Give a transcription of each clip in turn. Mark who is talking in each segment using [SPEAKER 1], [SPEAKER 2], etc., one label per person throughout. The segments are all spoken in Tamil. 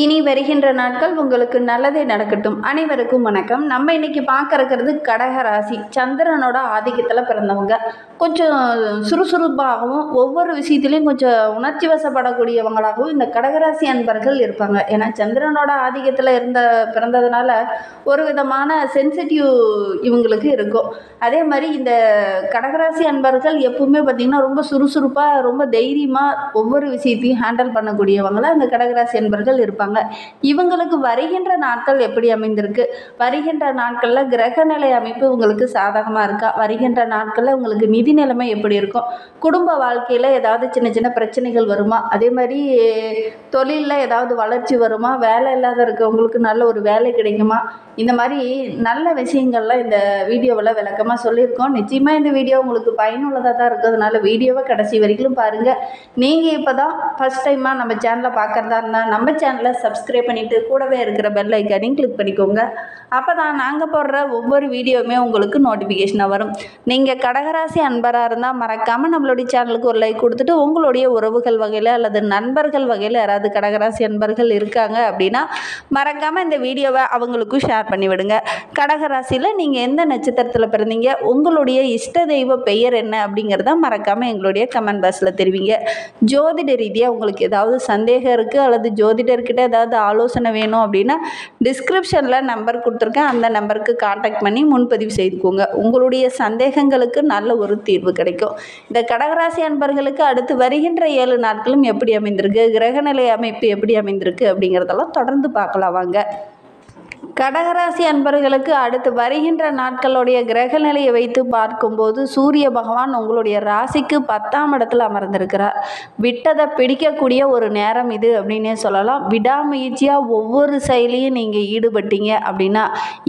[SPEAKER 1] இனி வருகின்ற நாட்கள் உங்களுக்கு நல்லதே நடக்கட்டும். அனைவருக்கும் வணக்கம். நம்ம இன்னைக்கு பார்க்க இருக்கிறது கடக ராசி. சந்திரனோட ஆதிக்கத்தில் பிறந்தவங்க. கொஞ்சம் சுறுசுறுப்பாகவும் ஒவ்வொரு விஷயத்துலையும் கொஞ்சம் உணர்ச்சி வசப்படக்கூடியவங்களாகவும் இந்த கடகராசி அன்பர்கள் இருப்பாங்க. ஏன்னா சந்திரனோட ஆதிக்கத்தில் பிறந்ததுனால ஒரு விதமான சென்சிட்டிவ் இவங்களுக்கு இருக்கும். அதே மாதிரி இந்த கடகராசி அன்பர்கள் எப்பவுமே பார்த்திங்கன்னா ரொம்ப சுறுசுறுப்பாக ரொம்ப தைரியமாக ஒவ்வொரு விஷயத்தையும் ஹேண்டில் பண்ணக்கூடியவங்களா இந்த கடகராசி அன்பர்கள் இருப்பாங்க. இவங்களுக்கு வருகின்ற நாட்கள் எப்படி அமைந்திருக்கு, வருகின்ற நாட்களில் கிரகநிலை அமைப்பு உங்களுக்கு சாதகமாக இருக்கா, வருகின்ற நாட்களில் உங்களுக்கு நிதி நிலைமை எப்படி இருக்கும், குடும்ப வாழ்க்கையில் ஏதாவது சின்ன சின்ன பிரச்சனைகள் வருமா, அதே மாதிரி தொழிலில் ஏதாவது வளர்ச்சி வருமா, வேலை இல்லாத இருக்கவங்களுக்கு நல்ல ஒரு வேலை கிடைக்குமா, இந்த மாதிரி நல்ல விஷயங்கள்லாம் இந்த வீடியோவில் விளக்கமாக சொல்லியிருக்கோம். நிச்சயமாக இந்த வீடியோ உங்களுக்கு பயனுள்ளதாக தான் இருக்கிறதுனால வீடியோவை கடைசி வரைக்கும் பாருங்கள். நீங்கள் இப்போ தான் ஃபஸ்ட் டைமாக நம்ம சேனலை பார்க்குறதா இருந்தால் நம்ம சேனலை சப்ஸ்கிரைப் பண்ணிவிட்டு கூடவே இருக்கிற பெல் ஐக்கானையும் கிளிக் பண்ணிக்கோங்க. அப்போ தான் நாங்கள் போடுற ஒவ்வொரு வீடியோவுமே உங்களுக்கு நோட்டிஃபிகேஷனாக வரும். நீங்கள் கடகராசி அன்பராக இருந்தால் மறக்காமல் நம்மளுடைய சேனலுக்கு ஒரு லைக் கொடுத்துட்டு உங்களுடைய உறவுகள் வகையில் அல்லது நண்பர்கள் வகையில் யாராவது கடகராசி அன்பர்கள் இருக்காங்க அப்படின்னா மறக்காமல் இந்த வீடியோவை அவங்களுக்கும் ஷேர் பண்ணிவிடுங்க. கடகராசியில் நீங்கள் எந்த நட்சத்திரத்தில் பிறந்தீங்க, உங்களுடைய இஷ்ட தெய்வ பெயர் என்ன அப்படிங்கிறத மறக்காமல் எங்களுடைய கமெண்ட் பாக்ஸில் தெரிவிங்க. ஜோதிட ரீதியாக உங்களுக்கு ஏதாவது சந்தேகம் இருக்குது அல்லது ஜோதிடர்கிட்ட ஏதாவது ஆலோசனை வேணும் அப்படின்னா டிஸ்கிரிப்ஷனில் நம்பர் கொடுத்துருக்கேன். அந்த நம்பருக்கு காண்டாக்ட் பண்ணி முன்பதிவு செய்துக்கோங்க. உங்களுடைய சந்தேகங்களுக்கு நல்ல ஒரு தீர்வு கிடைக்கும். இந்த கடகராசி அன்பர்களுக்கு அடுத்து வருகின்ற 7 நாட்களும் எப்படி அமைந்திருக்கு, கிரகநிலை அமைப்பு எப்படி அமைந்திருக்கு அப்படிங்கிறதெல்லாம் தொடர்ந்து பார்க்கலாம் வாங்க. கடகராசி அன்பர்களுக்கு அடுத்து வருகின்ற நாட்களுடைய கிரகநிலையை வைத்து பார்க்கும்போது சூரிய பகவான் உங்களுடைய ராசிக்கு 10ஆம் இடத்துல அமர்ந்திருக்கிறார். விட்டதை பிடிக்கக்கூடிய ஒரு நேரம் இது அப்படின்னே சொல்லலாம். விடாமுயற்சியாக ஒவ்வொரு செயலையும் நீங்கள் ஈடுபட்டீங்க அப்படின்னா,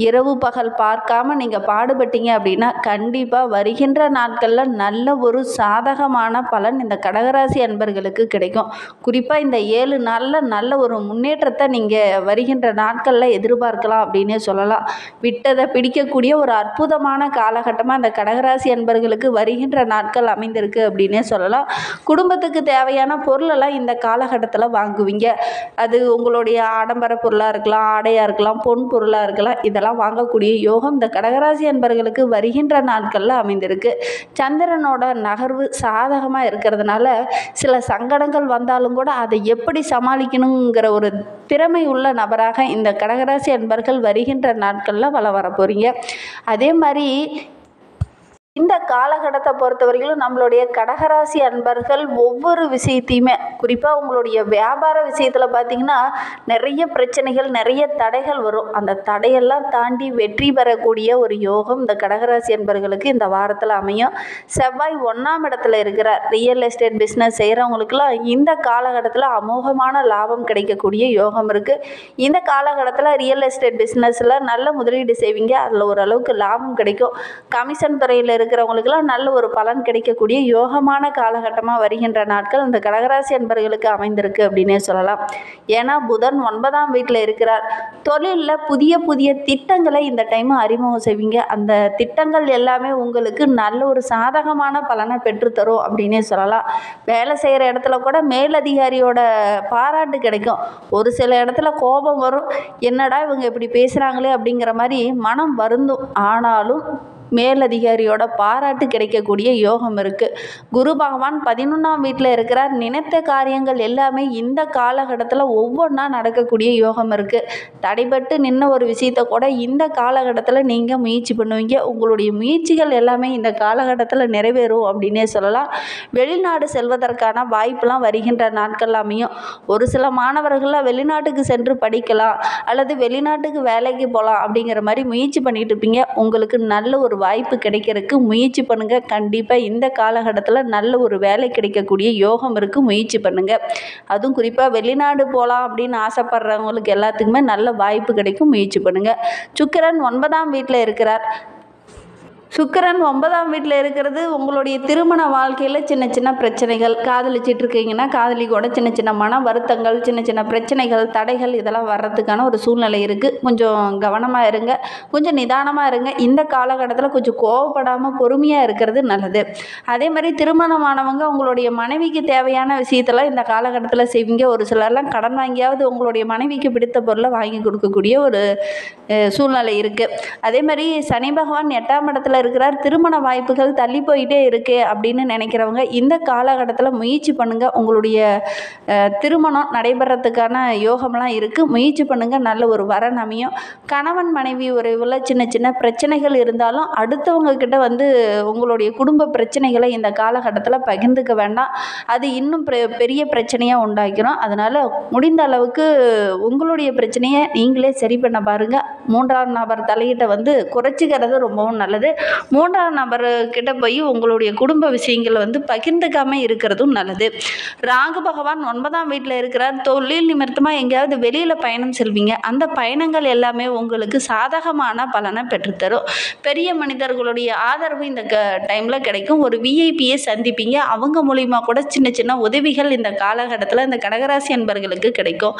[SPEAKER 1] இரவு பகல் பார்க்காம நீங்கள் பாடுபட்டீங்க அப்படின்னா கண்டிப்பாக வருகின்ற நாட்களில் நல்ல ஒரு சாதகமான பலன் இந்த கடகராசி அன்பர்களுக்கு கிடைக்கும். குறிப்பாக இந்த 7 நாளில் நல்ல ஒரு முன்னேற்றத்தை நீங்கள் வருகின்ற நாட்களில் எதிர்பார்க்கலாம் அப்படின்னே சொல்லலாம். விட்டதை பிடிக்கக்கூடிய ஒரு அற்புதமான காலகட்டமாக இந்த கடகராசி அன்பர்களுக்கு வருகின்ற நாட்கள் அமைந்திருக்கு அப்படின்னே சொல்லலாம். குடும்பத்துக்கு தேவையான பொருளெல்லாம் இந்த காலகட்டத்தில் வாங்குவீங்க. அது உங்களுடைய ஆடம்பர பொருளாக இருக்கலாம், ஆடையாக இருக்கலாம், பொன் பொருளாக இருக்கலாம். இதெல்லாம் வாங்கக்கூடிய யோகம் இந்த கடகராசி அன்பர்களுக்கு வருகின்ற நாட்களில் அமைந்திருக்கு. சந்திரனோட நகர்வு சாதகமாக இருக்கிறதுனால சில சங்கடங்கள் வந்தாலும் கூட அதை எப்படி சமாளிக்கணுங்கிற ஒரு திறமை உள்ள நபராக இந்த கடகராசி அன்பர்கள் வருகின்ற நாட்களில் வர போகிறீங்க. அதே மாதிரி இந்த காலகட்டத்தை பொறுத்தவரையிலும் நம்மளுடைய கடகராசி அன்பர்கள் ஒவ்வொரு விஷயத்தையுமே குறிப்பாக உங்களுடைய வியாபார விஷயத்தில் பார்த்திங்கன்னா நிறைய பிரச்சனைகள் நிறைய தடைகள் வரும். அந்த தடையெல்லாம் தாண்டி வெற்றி பெறக்கூடிய ஒரு யோகம் இந்த கடகராசி அன்பர்களுக்கு இந்த வாரத்தில் அமையும். செவ்வாய் 1ஆம் இடத்துல இருக்கிறார். ரியல் எஸ்டேட் பிஸ்னஸ் செய்கிறவங்களுக்குலாம் இந்த காலகட்டத்தில் அமோகமான லாபம் கிடைக்கக்கூடிய யோகம் இருக்குது. இந்த காலகட்டத்தில் ரியல் எஸ்டேட் பிஸ்னஸில் நல்ல முதலீடு செய்வீங்க. அதில் ஓரளவுக்கு லாபம் கிடைக்கும். கமிஷன் துறையில் இருக்கிறவங்களுக்கெல்லாம் நல்ல ஒரு பலன் கிடைக்கக்கூடிய யோகமான காலகட்டமாக வருகின்ற நாட்கள் இந்த கடகராசி அன்பர்களுக்கு அமைந்திருக்கு அப்படின்னே சொல்லலாம். ஏன்னா புதன் 9ஆம் வீட்டில் இருக்கிறார். தொழிலில் புதிய புதிய திட்டங்களை இந்த டைம் அறிமுகம் செய்வீங்க. அந்த திட்டங்கள் எல்லாமே உங்களுக்கு நல்ல ஒரு சாதகமான பலனை பெற்றுத்தரும் அப்படின்னே சொல்லலாம். வேலை செய்கிற இடத்துல கூட மேலதிகாரியோட பாராட்டு கிடைக்கும். ஒரு சில இடத்துல கோபம் வரும், என்னடா இவங்க இப்படி பேசுகிறாங்களே அப்படிங்கிற மாதிரி மனம் வருந்தும். ஆனாலும் மேலதிகாரியோட பாராட்டு கிடைக்கக்கூடிய யோகம் இருக்குது. குரு பகவான் 11ஆம் வீட்டில் இருக்கிறார். நினைத்த காரியங்கள் எல்லாமே இந்த காலகட்டத்தில் ஒவ்வொன்றா நடக்கக்கூடிய யோகம் இருக்குது. தடைபட்டு நின்ன ஒரு விஷயத்தை கூட இந்த காலகட்டத்தில் நீங்கள் முயற்சி பண்ணுவீங்க. உங்களுடைய முயற்சிகள் எல்லாமே இந்த காலகட்டத்தில் நிறைவேறும் அப்படின்னே சொல்லலாம். வெளிநாடு செல்வதற்கான வாய்ப்பெலாம் வருகின்ற நாட்கள் அமையும். ஒரு சில மாணவர்கள்லாம் வெளிநாட்டுக்கு சென்று படிக்கலாம் அல்லது வெளிநாட்டுக்கு வேலைக்கு போகலாம் அப்படிங்கிற மாதிரி முயற்சி பண்ணிட்டு இருப்பீங்க. உங்களுக்கு நல்ல ஒரு வாய்ப்பு கிடைக்கிறதுக்கு முயற்சி பண்ணுங்கள். கண்டிப்பாக இந்த காலகட்டத்தில் நல்ல ஒரு வேலை கிடைக்கக்கூடிய யோகம் இருக்குது. முயற்சி பண்ணுங்கள். அதுவும் குறிப்பாக வெளிநாடு போகலாம் அப்படின்னு ஆசைப்படுறவங்களுக்கு எல்லாத்துக்குமே நல்ல வாய்ப்பு கிடைக்கும். முயற்சி பண்ணுங்கள். சுக்கிரன் 9ஆம் வீட்டில் இருக்கிறார். சுக்கிரன் 9ஆம் வீட்டில் இருக்கிறது உங்களுடைய திருமண வாழ்க்கையில் சின்ன சின்ன பிரச்சனைகள், காதலிச்சிட்டு இருக்கீங்கன்னா காதலிக்கூட சின்ன சின்ன மன வருத்தங்கள், சின்ன சின்ன பிரச்சனைகள், தடைகள் இதெல்லாம் வர்றதுக்கான ஒரு சூழ்நிலை இருக்குது. கொஞ்சம் கவனமாக இருங்க, கொஞ்சம் நிதானமாக இருங்க. இந்த காலகட்டத்தில் கொஞ்சம் கோவப்படாமல் பொறுமையாக இருக்கிறது நல்லது. அதே மாதிரி திருமணமானவங்க உங்களுடைய மனைவிக்கு தேவையான விஷயத்தெல்லாம் இந்த காலகட்டத்தில் செய்வீங்க. ஒரு சிலர்லாம் கடன் வாங்கியாவது உங்களுடைய மனைவிக்கு பிடித்த பொருளை வாங்கி கொடுக்கக்கூடிய ஒரு சூழ்நிலை இருக்குது. அதே மாதிரி சனி பகவான் 8ஆம் இடத்துல இருக்கிறார். திருமண வாய்ப்புகள் தள்ளி போயிட்டே இருக்கு அப்படின்னு நினைக்கிறவங்க இந்த காலகட்டத்தில் முயற்சி பண்ணுங்கள். உங்களுடைய திருமணம் நடைபெறத்துக்கான யோகம்லாம் இருக்குது. முயற்சி பண்ணுங்கள், நல்ல ஒரு வரன் அமையும். கணவன் மனைவி உறவுல சின்ன சின்ன பிரச்சனைகள் இருந்தாலும் அடுத்தவங்க கிட்ட உங்களுடைய குடும்ப பிரச்சனைகளை இந்த காலகட்டத்தில் பகிர்ந்துக்க வேண்டாம். அது இன்னும் பெரிய பிரச்சனையாக உண்டாக்கிறோம். அதனால் முடிந்த அளவுக்கு உங்களுடைய பிரச்சனையை நீங்களே சரி பண்ண பாருங்கள். 3ஆம் நபர் தலையிட்ட குறைச்சிக்கிறது ரொம்பவும் நல்லது. 3ஆம் நபர்கிட்ட போய் உங்களுடைய குடும்ப விஷயங்களை பகிர்ந்துக்காமல் இருக்கிறதும் நல்லது. ராகு பகவான் 9ஆம் வீட்டில் இருக்கிறார். தொழில் நிமித்தமாக எங்கேயாவது வெளியில் பயணம் செல்வீங்க. அந்த பயணங்கள் எல்லாமே உங்களுக்கு சாதகமான பலனை பெற்றுத்தரும். பெரிய மனிதர்களுடைய ஆதரவு இந்த டைமில் கிடைக்கும். ஒரு விஐபியை சந்திப்பீங்க. அவங்க மூலிமா கூட சின்ன சின்ன உதவிகள் இந்த காலகட்டத்தில் இந்த கடகராசி அன்பர்களுக்கு கிடைக்கும்.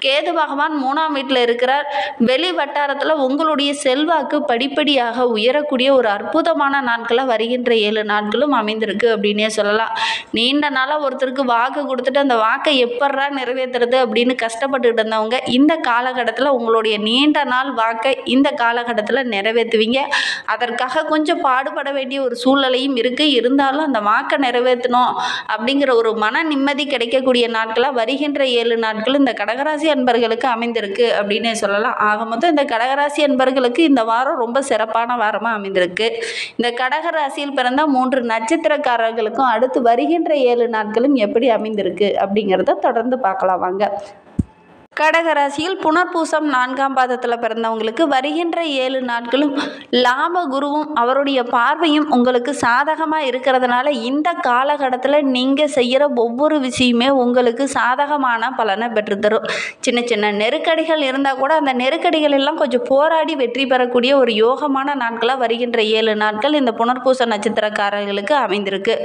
[SPEAKER 1] கேது பகவான் 3ஆம் வீட்டில் இருக்கிறார். வெளி வட்டாரத்தில் உங்களுடைய செல்வாக்கு படிப்படியாக உயரக்கூடிய ஒரு அற்புதமான நாட்களாக வருகின்ற 7 நாட்களும் அமைந்திருக்கு அப்படின்னே சொல்லலாம். நீண்ட நாளாக ஒருத்தருக்கு வாக்கு கொடுத்துட்டு அந்த வாக்கை எப்பட்றா நிறைவேற்றுறது அப்படின்னு கஷ்டப்பட்டுட்டு இருந்தவங்க இந்த காலகட்டத்தில் உங்களுடைய நீண்ட நாள் வாக்கை இந்த காலகட்டத்தில் நிறைவேற்றுவீங்க. அதற்காக கொஞ்சம் பாடுபட வேண்டிய ஒரு சூழ்நிலையும் இருக்குது. இருந்தாலும் அந்த வாக்கை நிறைவேற்றணும் அப்படிங்கிற ஒரு மன நிம்மதி கிடைக்கக்கூடிய நாட்களாக வருகின்ற 7 நாட்கள் இந்த கடகராசி அன்பர்களுக்கு அமைந்திருக்கு அப்படின்னே சொல்லலாம். ஆக மொத்தம் இந்த கடகராசி அன்பர்களுக்கு இந்த வாரம் ரொம்ப சிறப்பான வாரமாக அமைந்திருக்கு. இந்த கடகராசியில் பிறந்த 3 நட்சத்திரக்காரர்களுக்கும் அடுத்து வருகின்ற 7 நாட்களும் எப்படி அமைந்திருக்கு அப்படிங்கிறத தொடர்ந்து பார்க்கலாம் வாங்க. கடகராசியில் புனர்பூசம் 4ஆம் பாதத்தில் பிறந்தவங்களுக்கு வருகின்ற 7 நாட்களும் லாப குருவும் அவருடைய பார்வையும் உங்களுக்கு சாதகமாக இருக்கிறதுனால இந்த காலகட்டத்தில் நீங்கள் செய்கிற ஒவ்வொரு விஷயமே உங்களுக்கு சாதகமான பலனை பெற்றுத்தரும். சின்ன சின்ன நெருக்கடிகள் இருந்தால் கூட அந்த நெருக்கடிகள் எல்லாம் கொஞ்சம் போராடி வெற்றி பெறக்கூடிய ஒரு யோகமான நாட்களாக வருகின்ற 7 நாட்கள் இந்த புனர்பூச நட்சத்திரக்காரர்களுக்கு அமைந்திருக்கு.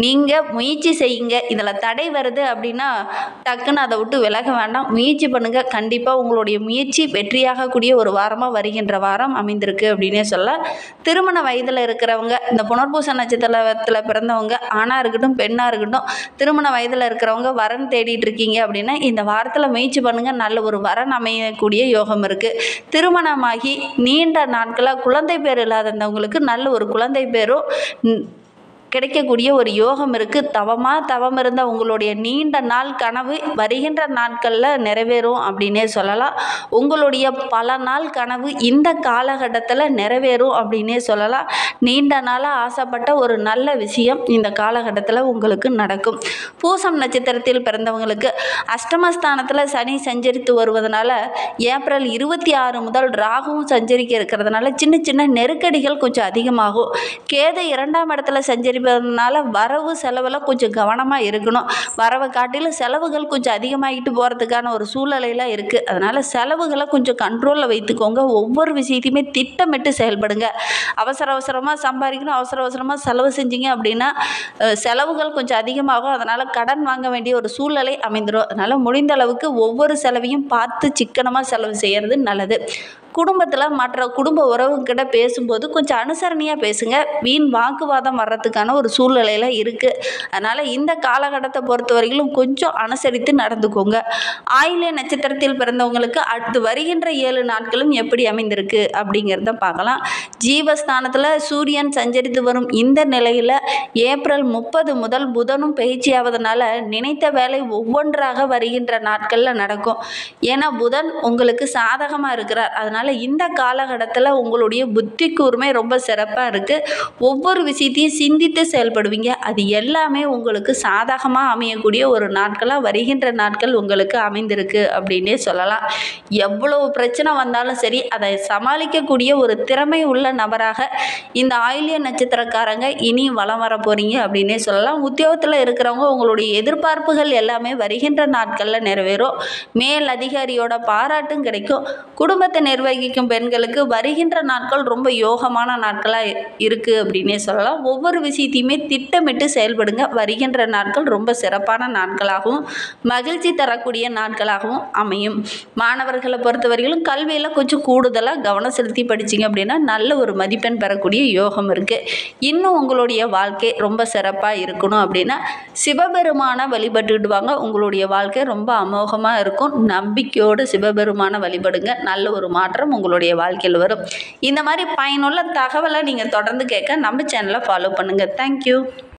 [SPEAKER 1] நீங்கள் முயற்சி செய்யுங்க. இதில் தடை வருது அப்படின்னா டக்குன்னு அதை விட்டு விலக வேண்டாம். முயற்சி பண்ணுங்க. கண்டிப்பாக உங்களுடைய முயற்சி வெற்றியாகக்கூடிய ஒரு வாரமாக வருகின்ற வாரம் அமைந்திருக்கு அப்படின்னே சொல்ல. திருமண வயதில் இருக்கிறவங்க இந்த புனர்பூச நட்சத்திரத்தில் பிறந்தவங்க ஆணாக இருக்கட்டும் பெண்ணாக இருக்கட்டும் திருமண வயதில் இருக்கிறவங்க வரன் தேடிட்டு இருக்கீங்க அப்படின்னா இந்த வாரத்தில் முயற்சி பண்ணுங்கள். நல்ல ஒரு வரன் அமையக்கூடிய யோகம் இருக்குது. திருமணமாகி நீண்ட நாட்களாக குழந்தை பேர் இல்லாதவங்களுக்கு நல்ல ஒரு குழந்தை பேரும் கிடைக்கக்கூடிய ஒரு யோகம் இருக்குது. தவம் இருந்த உங்களுடைய நீண்ட நாள் கனவு வருகின்ற நாட்களில் நிறைவேறும் அப்படின்னே சொல்லலாம். உங்களுடைய பல நாள் கனவு இந்த காலகட்டத்தில் நிறைவேறும் அப்படின்னே சொல்லலாம். நீண்ட நாளாக ஆசைப்பட்ட ஒரு நல்ல விஷயம் இந்த காலகட்டத்தில் உங்களுக்கு நடக்கும். பூசம் நட்சத்திரத்தில் பிறந்தவங்களுக்கு அஷ்டமஸ்தானத்தில் சனி சஞ்சரித்து வருவதனால ஏப்ரல் 26 முதல் ராகுவும் சஞ்சரிக்க இருக்கிறதுனால சின்ன சின்ன நெருக்கடிகள் கொஞ்சம் அதிகமாகும். கேது 2ஆம் இடத்துல சஞ்சரிப்பதனால வரவு செலவில் கொஞ்சம் கவனமாக இருக்கணும். வரவை காட்டிலும் செலவுகள் கொஞ்சம் அதிகமாகிட்டு போகிறதுக்கான ஒரு சூழ்நிலையில் இருக்குது. அதனால் செலவுகளை கொஞ்சம் கண்ட்ரோலில் வைத்துக்கோங்க. ஒவ்வொரு விஷயத்தையுமே திட்டமிட்டு செயல்படுங்க. அவசரமாக சம்பாதிக்கணும், அவசரமாக செலவு செஞ்சீங்க அப்படின்னா செலவுகள் கொஞ்சம் அதிகமாகும். அதனால் கடன் வாங்க வேண்டிய ஒரு சூழ்நிலை அமைந்துடும். அதனால் முடிந்த அளவுக்கு ஒவ்வொரு செலவையும் பார்த்து சிக்கனமாக செலவு செய்கிறது நல்லது. குடும்பத்தில் மற்ற குடும்ப உறவுகிட்ட பேசும்போது கொஞ்சம் அனுசரணையாக பேசுங்க. வீண் வாக்குவாதம் வர்றதுக்கான ஒரு சூழ்நிலையில் இருக்குது. அதனால் இந்த காலகட்டத்தை பொறுத்த வரையிலும் கொஞ்சம் அனுசரித்து நடந்துக்கோங்க. ஆயில்ய நட்சத்திரத்தில் பிறந்தவங்களுக்கு அடுத்து வருகின்ற 7 நாட்களும் எப்படி அமைந்திருக்கு அப்படிங்கிறத பார்க்கலாம். ஜீவஸ்தானத்தில் சூரியன் சஞ்சரித்து வரும் இந்த நிலையில் ஏப்ரல் 30 முதல் புதனும் பயிற்சியாவதனால நினைத்த வேலை ஒவ்வொன்றாக வருகின்ற நாட்களில் நடக்கும். ஏன்னா புதன் உங்களுக்கு சாதகமாக இருக்கிறார். அதனால் இந்த காலகட்டத்தில் உங்களுடைய புத்தி கூர்மை ரொம்ப சிறப்பாக இருக்குது. ஒவ்வொரு விஷயத்தையும் சிந்தித்து செயல்படுவீங்க. அது எல்லாமே உங்களுக்கு சாதகமாக அமையக்கூடிய ஒரு நாட்களாக வருகின்ற நாட்கள் உங்களுக்கு அமைந்திருக்கு அப்படின்னே சொல்லலாம். எவ்வளவு பிரச்சனை வந்தாலும் சரி அதை சமாளிக்கக்கூடிய ஒரு திறமை உள்ள நபராக இந்த ஆயில்ய நட்சத்திரக்காரங்க இனி வலம் வர போகிறீங்க அப்படின்னே சொல்லலாம். உத்தியோகத்தில் இருக்கிறவங்க உங்களுடைய எதிர்பார்ப்புகள் எல்லாமே வருகின்ற நாட்களில் நிறைவேறும். மேல் அதிகாரியோட பாராட்டும் கிடைக்கும். குடும்பத்தை வகிக்கும் பெண்களுக்கு வருகின்ற நாட்கள் ரொம்ப யோகமான நாட்களாக இருக்குது அப்படின்னே சொல்லலாம். ஒவ்வொரு விஷயத்தையுமே திட்டமிட்டு செயல்படுங்க. வருகின்ற நாட்கள் ரொம்ப சிறப்பான நாட்களாகவும் மகிழ்ச்சி தரக்கூடிய நாட்களாகவும் அமையும். மாணவர்களை பொறுத்தவரையிலும் கல்வியில் கொஞ்சம் கூடுதலாக கவனம் செலுத்தி படிச்சிங்க அப்படின்னா நல்ல ஒரு மதிப்பெண் பெறக்கூடிய யோகம் இருக்குது. இன்னும் உங்களுடைய வாழ்க்கை ரொம்ப சிறப்பாக இருக்கணும் அப்படின்னா சிவபெருமானை வழிபட்டுட்டு வாங்க. உங்களுடைய வாழ்க்கை ரொம்ப அமோகமாக இருக்கும். நம்பிக்கையோடு சிவபெருமானை வழிபடுங்க. நல்ல ஒரு மாற்றம் உங்களுடைய வாழ்க்கையில் வரும். இந்த மாதிரி பயனுள்ள தகவலை நீங்கள் தொடர்ந்து கேட்க நம்ம சேனலை ஃபாலோ பண்ணுங்கள். தேங்க்யூ.